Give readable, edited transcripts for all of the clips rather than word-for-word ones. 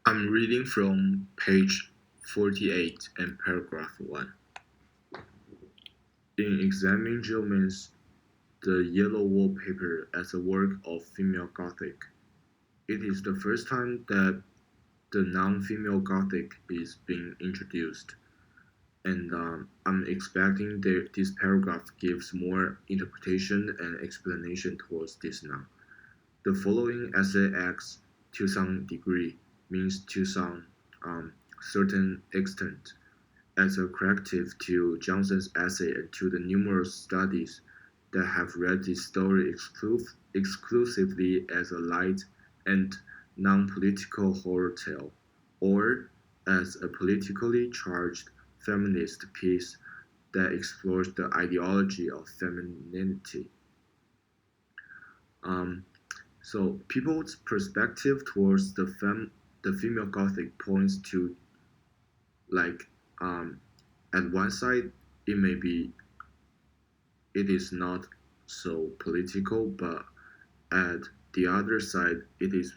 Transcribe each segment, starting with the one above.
I'm reading from page 48 and paragraph 1. In examining Gilman's The Yellow Wallpaper as a work of female Gothic, it is the first time that the non-female Gothic is being introduced, and I'm expecting that this paragraph gives more interpretation and explanation towards this now. The following essay acts, to some degree, means to some certain extent, as a corrective to Johnson's essay and to the numerous studies that have read this story exclusively as a light and non-political horror tale, or as a politically charged feminist piece that explores the ideology of femininity. Um, so people's perspective towards the female Gothic points to like um, at one side it may be it is not so political, but at the other side it is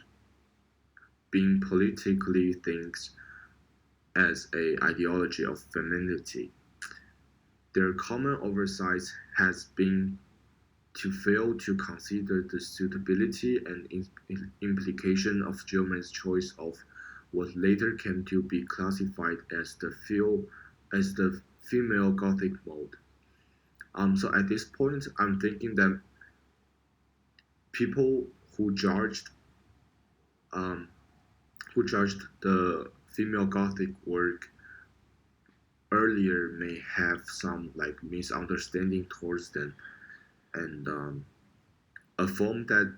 being politically thinks as a ideology of femininity. Their common oversight has been to fail to consider the suitability and implication of German's choice of what later came to be classified as the female Gothic mode. So at this point, I'm thinking that people um, who judged the female Gothic work earlier may have some like misunderstanding towards them, and a form that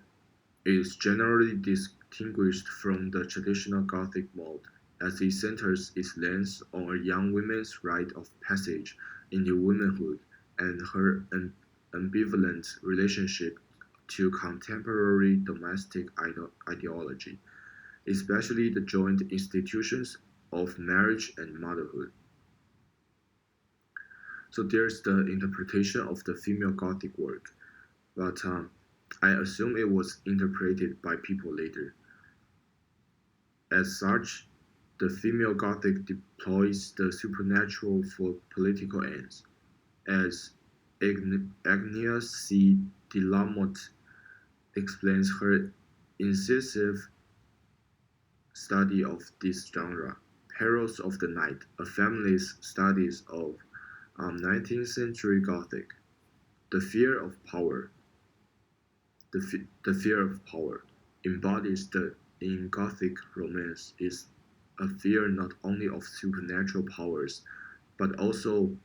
is generally distinguished from the traditional Gothic mode, as it centers its lens on a young woman's rite of passage into womanhood and her ambivalent relationship to contemporary domestic ideology, especially the joint institutions of marriage and motherhood. So there's the interpretation of the female Gothic work, but I assume it was interpreted by people later. As such, the female Gothic deploys the supernatural for political ends, as Agnes C. de Lamotte explains her incisive study of this genre. Perils of the Night, a feminist studies of 19th century Gothic. The fear of power. The fear of power embodies the in Gothic romance is a fear not only of supernatural powers, but also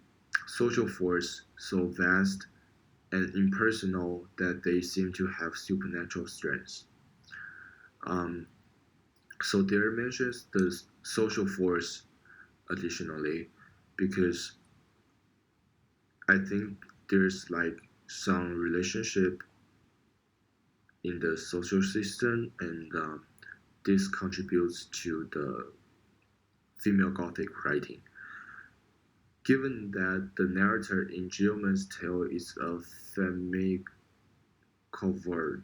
social force so vast and impersonal that they seem to have supernatural strength. Um, so there mentions the social force additionally, because I think there's like some relationship in the social system, and this contributes to the female Gothic writing. Given that the narrator in Gilman's tale is a femme coward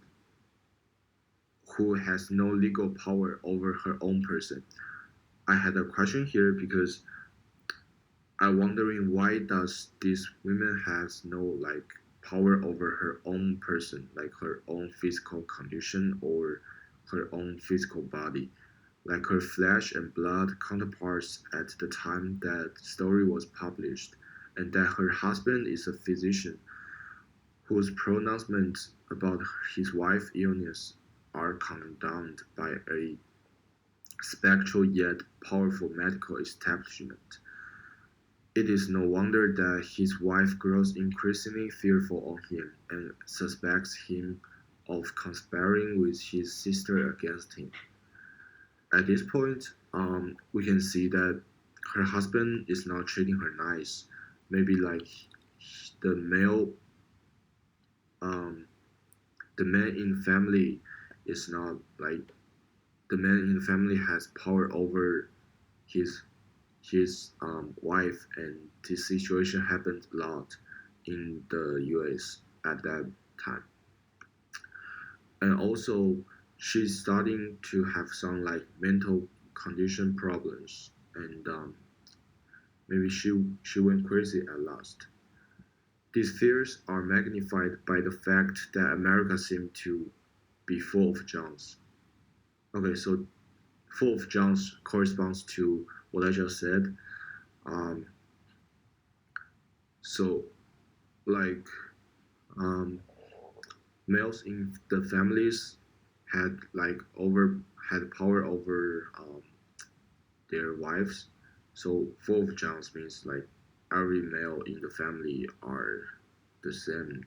who has no legal power over her own person, I had a question here because I'm wondering why does this woman has no like power over her own person, like her own physical condition or her own physical body, like her flesh and blood counterparts at the time that story was published, and that her husband is a physician whose pronouncements about his wife's illness are condemned by a spectral yet powerful medical establishment. It is no wonder that his wife grows increasingly fearful of him and suspects him of conspiring with his sister against him. At this point, we can see that her husband is not treating her nice. Maybe like the male, um, the man in the family is not like the man in the family has power over his wife, and this situation happened a lot in the U.S. at that time. And also, she's starting to have some like mental condition problems, and maybe she went crazy at last. These fears are magnified by the fact that America seemed to be full of Johns. Okay, so full of Johns corresponds to what I just said. Um, so, like, um, males in the families had like over had power over their wives. So full of Johns means like every male in the family are the same.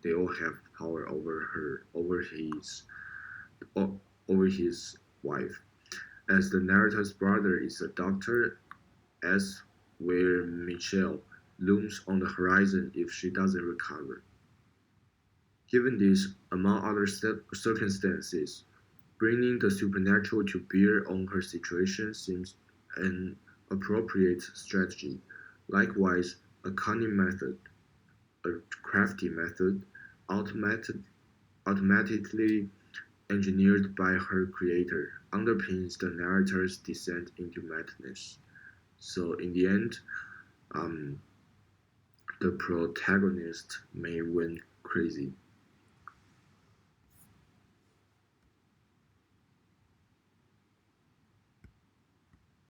They all have power over his wife. As the narrator's brother is a doctor, as where Michelle looms on the horizon if she doesn't recover. Given this, among other circumstances, bringing the supernatural to bear on her situation seems an appropriate strategy. Likewise, a cunning method, a crafty method, automated, automatically engineered by her creator, underpins the narrator's descent into madness. So, in the end, um, the protagonist may win crazy.